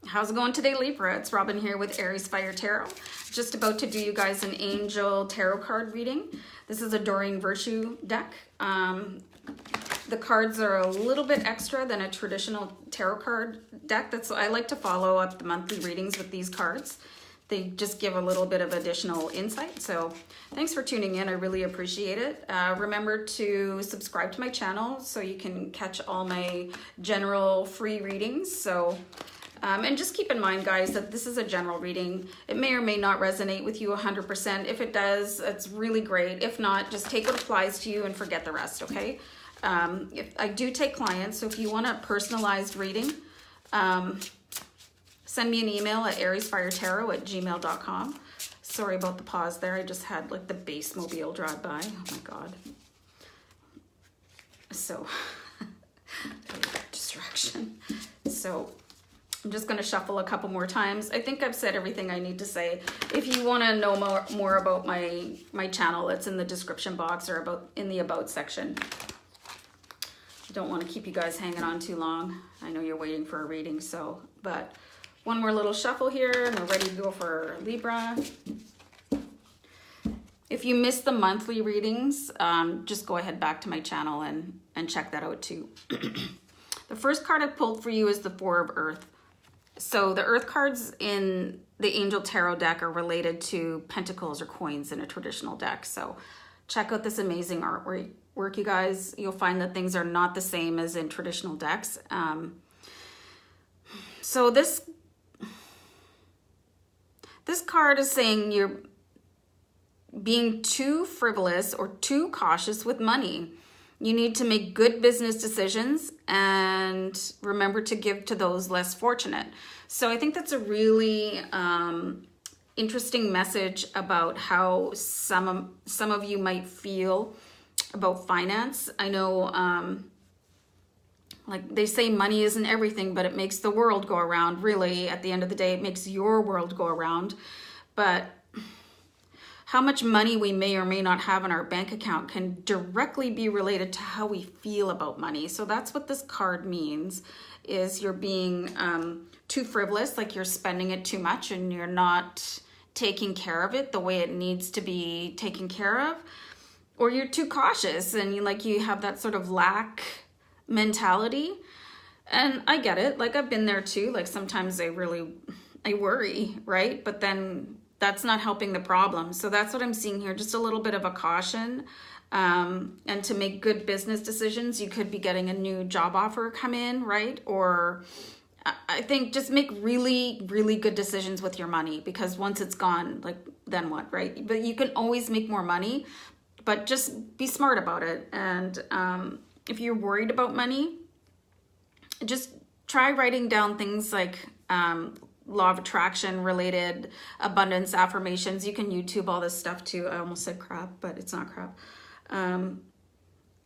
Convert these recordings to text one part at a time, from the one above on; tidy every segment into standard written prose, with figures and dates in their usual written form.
How's it going today, Libra? It's Robin here with AriesFireTarot. Just about to do you guys an angel tarot card reading. This is a Doreen Virtue deck. The cards are a little bit extra than a traditional tarot card deck. I like to follow up the monthly readings with these cards. They just give a little bit of additional insight. So thanks for tuning in. I really appreciate it. Remember to subscribe to my channel so you can catch all my general free readings. And just keep in mind, guys, that this is a general reading. It may or may not resonate with you 100%. If it does, it's really great. If not, just take what applies to you and forget the rest, okay? I do take clients, so if you want a personalized reading, send me an email at AriesFireTarot@gmail.com. Sorry about the pause there. I just had like the base mobile drive by. Oh my God. So, distraction. So, I'm just going to shuffle a couple more times. I think I've said everything I need to say. If you want to know more about my channel, it's in the description box or in the about section. I don't want to keep you guys hanging on too long. I know you're waiting for a reading, but one more little shuffle here and we're ready to go for Libra. If you missed the monthly readings, just go ahead back to my channel and check that out too. The first card I pulled for you is the Four of Earth. So the Earth cards in the Angel Tarot deck are related to pentacles or coins in a traditional deck. So check out this amazing artwork, you guys. You'll find that things are not the same as in traditional decks. So this card is saying you're being too frivolous or too cautious with money. You need to make good business decisions and remember to give to those less fortunate. So I think that's a really interesting message about how some of you might feel about finance. I know, like they say money isn't everything, but it makes the world go around. Really, at the end of the day, it makes your world go around. But how much money we may or may not have in our bank account can directly be related to how we feel about money. So that's what this card means, is you're being too frivolous, like you're spending it too much and you're not taking care of it the way it needs to be taken care of. Or you're too cautious and you have that sort of lack mentality. And I get it. Like I've been there too. Like sometimes I worry, right? But then that's not helping the problem. So that's what I'm seeing here. Just a little bit of a caution. And to make good business decisions, you could be getting a new job offer come in, right? Or I think just make really, really good decisions with your money, because once it's gone, like then what, right? But you can always make more money, but just be smart about it. And if you're worried about money, just try writing down things like law of attraction related abundance affirmations. You can YouTube all this stuff too. I almost said crap, but it's not crap. And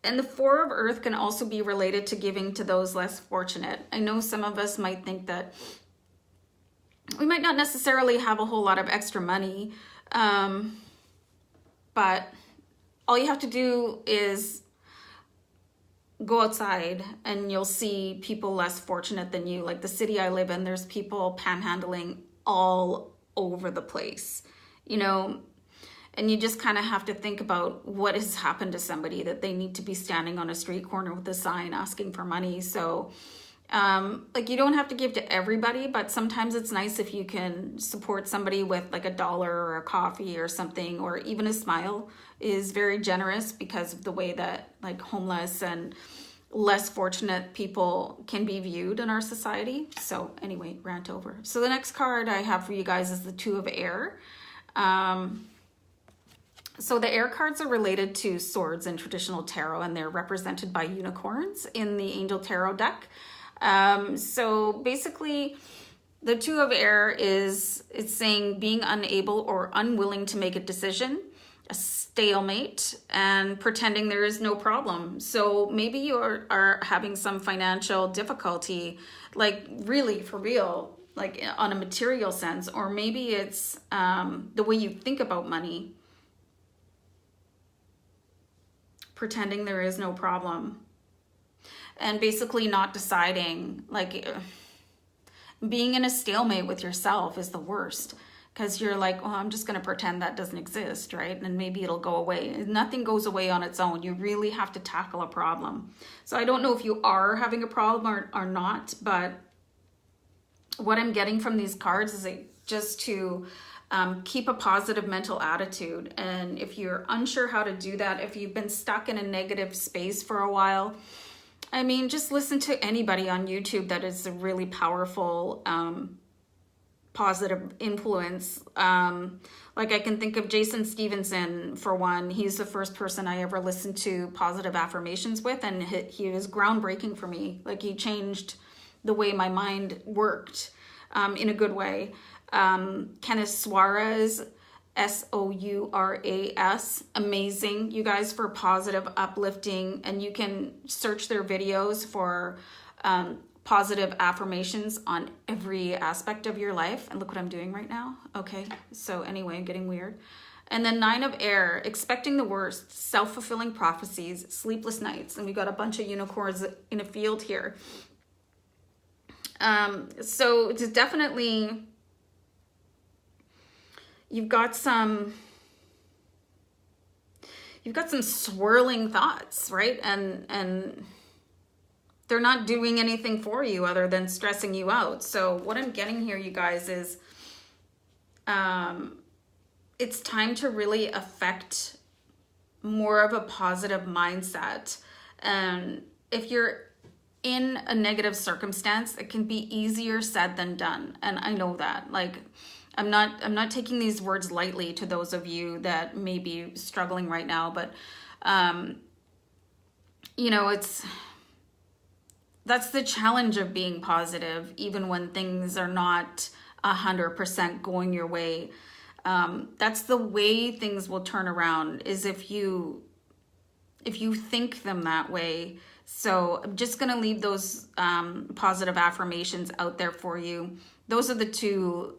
the Four of Earth can also be related to giving to those less fortunate. I know some of us might think that we might not necessarily have a whole lot of extra money, but all you have to do is go outside and you'll see people less fortunate than you. Like the city I live in, there's people panhandling all over the place, and you just kind of have to think about what has happened to somebody that they need to be standing on a street corner with a sign asking for money. So you don't have to give to everybody, but sometimes it's nice if you can support somebody with like $1 or a coffee or something, or even a smile is very generous, because of the way that like homeless and less fortunate people can be viewed in our society. So anyway, rant over. So the next card I have for you guys is the Two of Air. So the air cards are related to swords in traditional tarot, and they're represented by unicorns in the Angel Tarot deck. So basically, the Two of Air it's saying being unable or unwilling to make a decision, a stalemate, and pretending there is no problem. So maybe you are having some financial difficulty, like really for real, like on a material sense, or maybe it's the way you think about money, pretending there is no problem, and basically not deciding, like Being in a stalemate with yourself is the worst, because you're like, oh, I'm just going to pretend that doesn't exist, right? And maybe it'll go away. Nothing goes away on its own. You really have to tackle a problem. So I don't know if you are having a problem or not, but what I'm getting from these cards is just to keep a positive mental attitude. And if you're unsure how to do that, if you've been stuck in a negative space for a while, I mean, just listen to anybody on YouTube that is a really powerful, positive influence. Like I can think of Jason Stevenson for one. He's the first person I ever listened to positive affirmations with, and he was groundbreaking for me. Like he changed the way my mind worked in a good way. Kenneth Suarez, Souras, amazing, you guys, for positive uplifting, and you can search their videos for positive affirmations on every aspect of your life. And look what I'm doing right now. Okay, so anyway, I'm getting weird. And then 9 of Air, expecting the worst, self-fulfilling prophecies, sleepless nights, and we got a bunch of unicorns in a field here. So it's definitely, you've got some swirling thoughts, right? And they're not doing anything for you other than stressing you out. So what I'm getting here, you guys, is it's time to really affect more of a positive mindset. And if you're in a negative circumstance, it can be easier said than done. And I know that. Like, I'm not taking these words lightly to those of you that may be struggling right now, but you know, that's the challenge of being positive, even when things are not 100% going your way. That's the way things will turn around, is if you think them that way. So I'm just going to leave those positive affirmations out there for you. Those are the two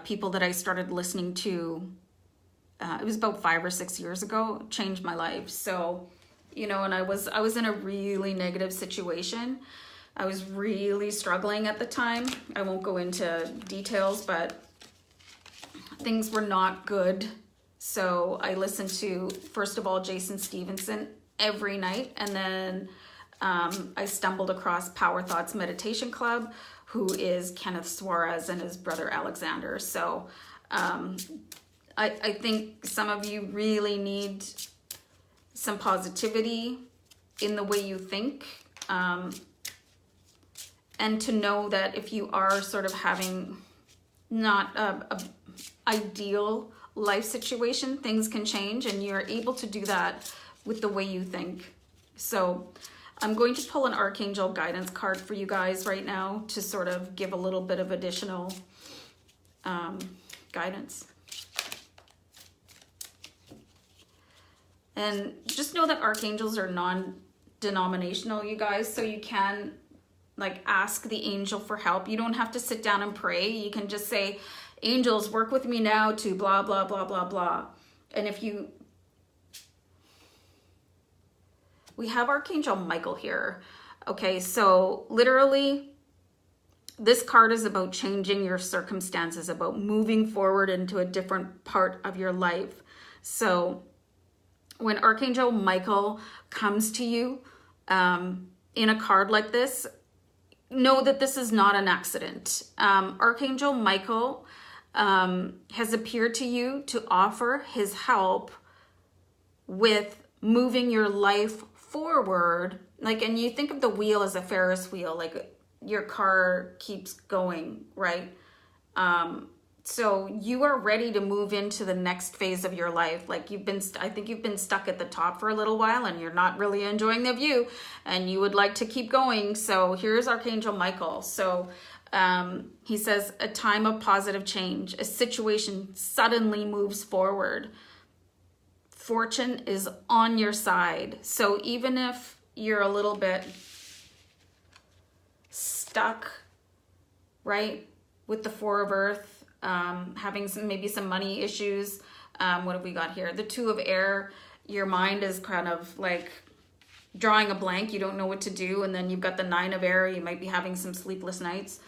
people that I started listening to. It was about 5 or 6 years ago. Changed my life. So, you know, and I was in a really negative situation. I was really struggling at the time. I won't go into details, but things were not good. So I listened to, first of all, Jason Stevenson every night, and then I stumbled across Power Thoughts Meditation Club, who is Kenneth Suarez and his brother Alexander. So I think some of you really need some positivity in the way you think, and to know that if you are sort of having not a ideal life situation, things can change, and you're able to do that with the way you think. So I'm going to pull an Archangel guidance card for you guys right now to sort of give a little bit of additional guidance. And just know that archangels are non-denominational, you guys, so you can like ask the angel for help. You don't have to sit down and pray. You can just say, angels, work with me now to blah, blah, blah, blah, blah. And if you, we have Archangel Michael here. Okay, so literally this card is about changing your circumstances, about moving forward into a different part of your life. So when Archangel Michael comes to you in a card like this, know that this is not an accident. Archangel Michael has appeared to you to offer his help with moving your life forward. Like, and you think of the wheel as a Ferris wheel, like your car keeps going, right? So you are ready to move into the next phase of your life. Like I think you've been stuck at the top for a little while and you're not really enjoying the view and you would like to keep going. So here's Archangel Michael. So he says, a time of positive change, a situation suddenly moves forward. Fortune is on your side. So even if you're a little bit stuck, right, with the Four of Earth, having maybe some money issues, what have we got here? The Two of Air, your mind is kind of like drawing a blank, you don't know what to do, and then you've got the 9 of air, you might be having some sleepless nights.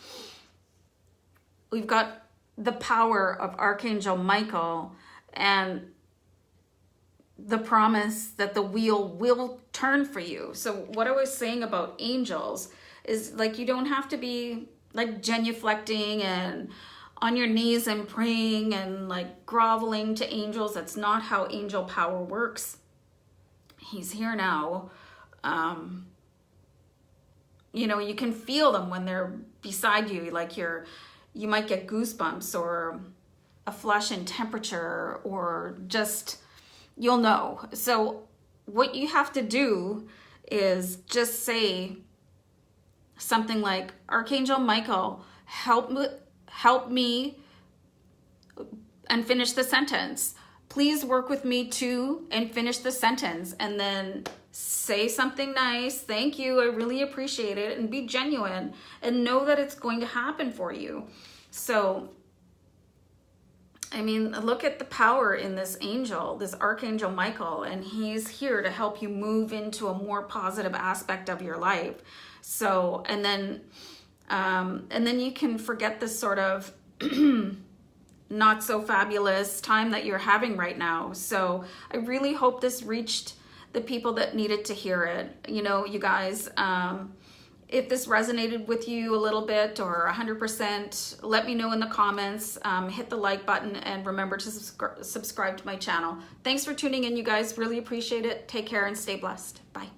We've got the power of Archangel Michael and the promise that the wheel will turn for you. So what I was saying about angels is, like, you don't have to be like genuflecting and on your knees and praying and like groveling to angels. That's not how angel power works. He's here now. You know, you can feel them when they're beside you, like you might get goosebumps or a flush in temperature, or just, you'll know. So what you have to do is just say something like, Archangel Michael, help me, and finish the sentence. Please work with me too, and finish the sentence. And then say something nice. Thank you. I really appreciate it. And be genuine and know that it's going to happen for you. So, I mean, look at the power in this angel, this Archangel Michael, and he's here to help you move into a more positive aspect of your life. So, and then you can forget this sort of not so fabulous time that you're having right now. So I really hope this reached the people that needed to hear it. You know, you guys, if this resonated with you a little bit or 100%, let me know in the comments. Hit the like button and remember to subscribe to my channel. Thanks for tuning in, you guys. Really appreciate it. Take care and stay blessed. Bye.